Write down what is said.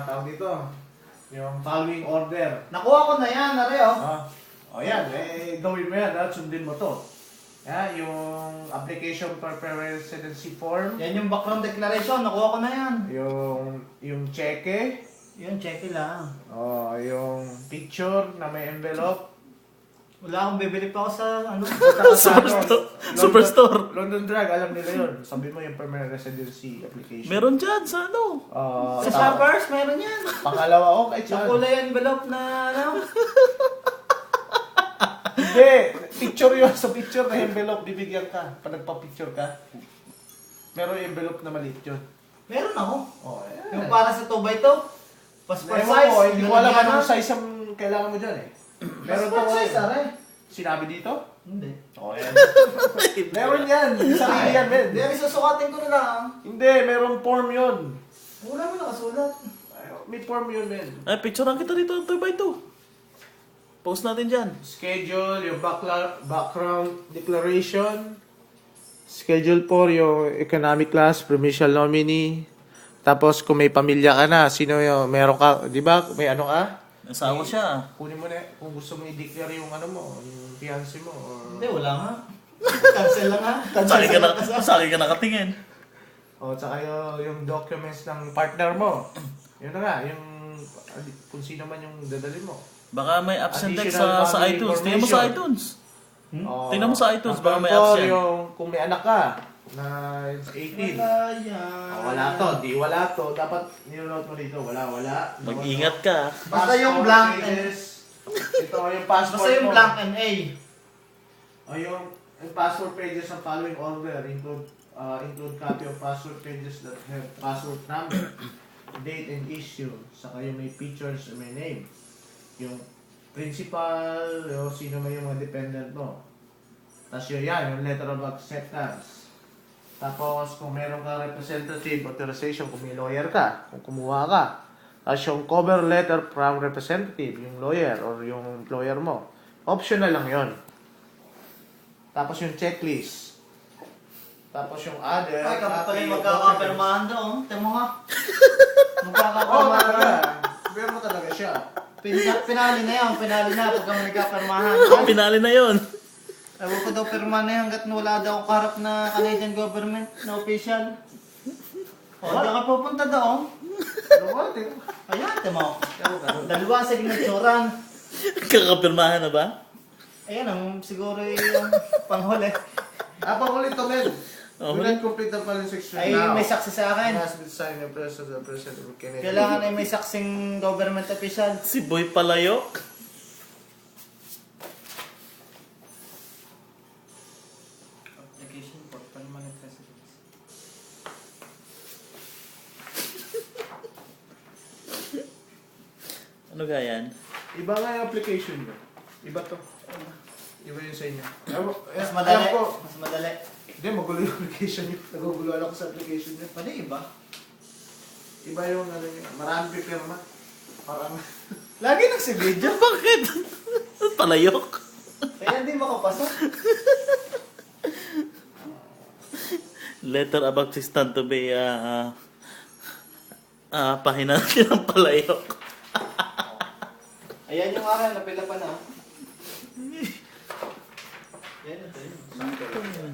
Tawag dito, yung following order. Nakuha ko na yan, nare oh. Yan, gawin mo yan, sundin mo to. Yung application for residency form. Yan yung background declaration, nakuha ko na yan. Yung cheque. Yun, check lang. Yung picture na may envelope. Wala akong bibili pa ako sa ano. Superstore. London Drug, alam nila yun. Sabi mo yung permanent residency application. Meron dyan sa ano. Sa Shoppers, meron yan. Pangalawa, kahit Yung saan. kulay envelope na ano. Hindi, picture yun. Sa picture na envelope, bibigyan ka. Pag nagpa-picture ka, meron yung envelope na maliit yun. Meron ako. Yan. Yung para sa 2x2. Passport Ewan size. ko, hindi ko alam nilagyan anong na. size ang kailangan mo dyan eh. Meron Passport pa size, are. Sinabi dito? Hindi. Yan. Meron yan. Sarili yan, men. Hindi, susukatin ko na lang. Hindi, meron form yun. Wala mo nakasulat. May form yun, men. Ay, picturean kita dito, 2x2. Post natin dyan. Schedule, yung background declaration. Schedule 4, yung economic class, provincial nominee. Tapos kung may pamilya ka na, sino yung, meron ka, di ba, may ano ka? Asawa siya. Kunin mo na, kung gusto mo i-declare yung ano mo, yung fiancé mo. Or... Hindi, wala nga. Cancel lang ha. Sa akin ka nakatingin. Tsaka yung documents ng partner mo. Yun na nga, yung kung sino man yung dadali mo. Baka may absent text Additional sa family iTunes. Tingnan mo sa information. iTunes. Oh, Tingnan mo sa iTunes, baka may number 4, absent. yung kung may anak ka na 18. Wala yan. Wala to, di wala to. Dapat niloload mo dito, wala. Mag-ingat ka. Basta yung blank pages. Ito yung passport Basta yung mo. blank and A. Yung passport pages ng following order include copy of passport pages that have passport number, date and issue, saka yung may pictures and may name. Yung principal, yung sino man yung mga dependent mo. Tapos yung letter of acceptance. Tapos kung meron ka representative authorization, kung may lawyer ka, kung kumuha ka. Tapos yung cover letter from representative, yung lawyer or yung employer mo. Optional lang yon. Tapos yung checklist. Tapos yung other. Ay, kapag pala yung magkakapirmahan doon. Tingnan mo nga. Oo, Magkakapirmahan. talaga. Pero mo talaga siya. Pinali na yan. Pinali na pagka magkakapirmahan. Pinali na yon. Ewan ko daw pirma na yan hanggat wala daw akong kaharap na Canadian government na official. Di ka pupunta daw. Ayan, timo. Dalawa sa signaturan. Kakapirmahan na ba? Ayan ang siguro yung panghuli. Pangulit to, men. Oh, We not complete the following section Ay, now. may saksi sa akin. Has been signed by the President of Canada. Kailangan ay may saksing government official. Si Boy Palayok. Application for permanent residence. Ano ga yan? Iba nga yung application nyo. Iba to. Iba yun sa inyo. Mas madali. Alam ko. Mas madali. Hindi, magulo yung application nyo. Naguguluhan ako sa application nyo. Pwede iba. Iba yung ano nyo. Marami pipirma. Parang... Lagi nang si video. Bakit? Palayok. Kaya hindi makapasok. Letter about assistant to be pahinati ng palayok. Ayan yung akin, napila pa na. Yan, ito yun.